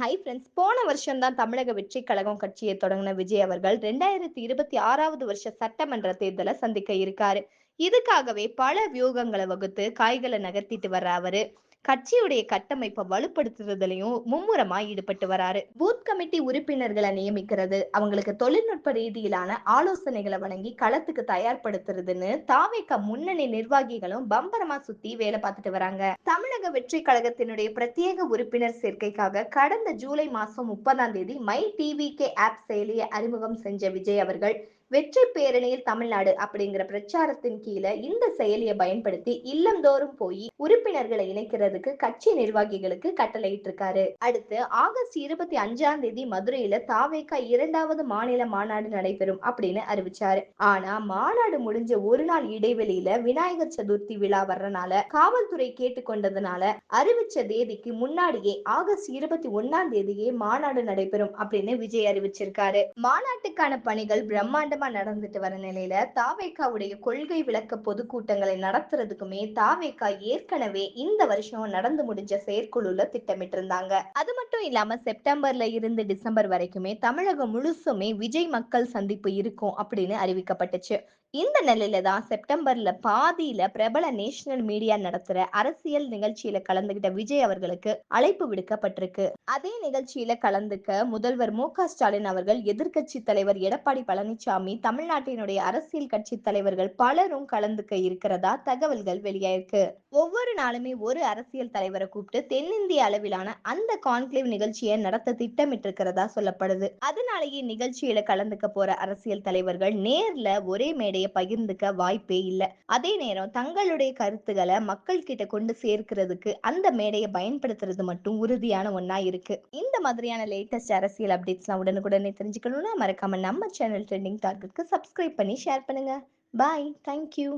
Hi friends. போன வருஷம் தான் தமிழக வெற்றிக் கழகம் கட்சியை தொடங்குன விஜய் அவர்கள் 2026வது வருஷ சட்டமன்ற தேர்தல சந்திக்க இருக்காரு. இதுக்காகவே பல வியூகங்கள வகுத்து காய்கள நகர்த்திட்டு வர்ற அவரு, கட்சியுடைய கட்டமைப்ப வலுப்படுத்துறதுலயும் மும்முரமா ஈடுபட்டு வராரு. பூத் கமிட்டி உறுப்பினர்கள நியமிக்கிறது, அவங்களுக்கு தொழில்நுட்ப ரீதியிலான ஆலோசனைகள வழங்கி களத்துக்கு தயார்படுத்துறதுன்னு தாவேகா முன்னணி நிர்வாகிகளும் பம்பரமா சுத்தி வேலை பார்த்துட்டு வராங்க. தமிழக வெற்றி கழகத்தினுடைய பிரத்யேக உறுப்பினர் சேர்க்கைக்காக கடந்த ஜூலை மாசம் 30ஆம் தேதி மை டிவிகே ஆப் செயலியை அறிமுகம் செஞ்ச விஜய் அவர்கள் வெற்றி பேரணியில் தமிழ்நாடு அப்படிங்கிற பிரச்சாரத்தின் கீழே இந்த செயலியை பயன்படுத்தி இல்லந்தோறும் போய் உறுப்பினர்களை இணைக்கிறதுக்கு கட்சி நிர்வாகிகளுக்கு கட்டளையிட்டு இருக்காரு. அடுத்து ஆகஸ்ட் 25ஆம் தேதி மதுரையில தாவேகா 2வது மாநில மாநாடு நடைபெறும் அப்படின்னு அறிவிச்சாரு. ஆனா மாநாடு முடிஞ்ச ஒரு நாள் இடைவெளியில விநாயகர் சதுர்த்தி விழா வர்றனால காவல்துறை கேட்டுக்கொண்டதுனால அறிவிச்ச தேதிக்கு முன்னாடியே ஆகஸ்ட் 21ஆம் தேதியே மாநாடு நடைபெறும் அப்படின்னு விஜய் அறிவிச்சிருக்காரு. மாநாட்டுக்கான பணிகள் பிரம்மாண்டமா நடந்துட்டு வர நிலையில தாவேகாவுடைய கொள்கை விளக்க பொதுக்கூட்டங்களை நடத்துறதுக்குமே தாவேகா ஏற்கனவே இந்த வருஷம் நடந்து முடிஞ்ச செயற்குழுல திட்டமிட்டு இருந்தாங்க. அது மட்டும் இல்லாம செப்டம்பர்ல இருந்து டிசம்பர் வரைக்குமே தமிழகம் முழுசுமே விஜய் மக்கள் சந்திப்பு இருக்கும் அப்படின்னு அறிவிக்கப்பட்டுச்சு. இந்த நிலையில தான் செப்டம்பர்ல பாதியில பிரபல நேஷனல் மீடியா நடத்துற அரசியல் நிகழ்ச்சியில கலந்துகிட்ட விஜய் அவர்களுக்கு அழைப்பு விடுக்கப்பட்டிருக்கு. அதே நிகழ்ச்சியில கலந்துக்க முதல்வர் மு.க. ஸ்டாலின் அவர்கள், எதிர்க்கட்சி தலைவர் எடப்பாடி பழனிசாமி, தமிழ்நாட்டினுடைய அரசியல் கட்சி தலைவர்கள் பலரும் கலந்துக்க இருக்கிறதா தகவல்கள் வெளியாயிருக்கு. ஒவ்வொரு நாளுமே ஒரு அரசியல் தலைவரை கூப்பிட்டு தென்னிந்திய அளவிலான அந்த கான்க்ளேவ் நிகழ்ச்சியை நடத்த திட்டமிட்டு இருக்கிறதா சொல்லப்படுது. அதனாலேயே நிகழ்ச்சியில கலந்துக்க போற அரசியல் தலைவர்கள் நேர்ல ஒரே மேடையை பகிர்ந்துக்க வாய்ப்பே இல்ல. அதே நேரம் தங்களுடைய கருத்துக்களை மக்கள் கிட்ட கொண்டு சேர்க்கிறதுக்கு அந்த மேடையை பயன்படுத்துறது மட்டும் உறுதியான ஒண்ணா இருக்கு. இந்த மாதிரியான லேட்டஸ்ட் அரசியல் அப்டேட்ஸ்லாம் உடனுக்குடனே தெரிஞ்சுக்கணும்னா மறக்காம நம்ம சேனல் ட்ரெண்டிங் டார்கெட்க்கு சப்ஸ்கிரைப் பண்ணி ஷேர் பண்ணுங்க. பாய். தேங்க்யூ.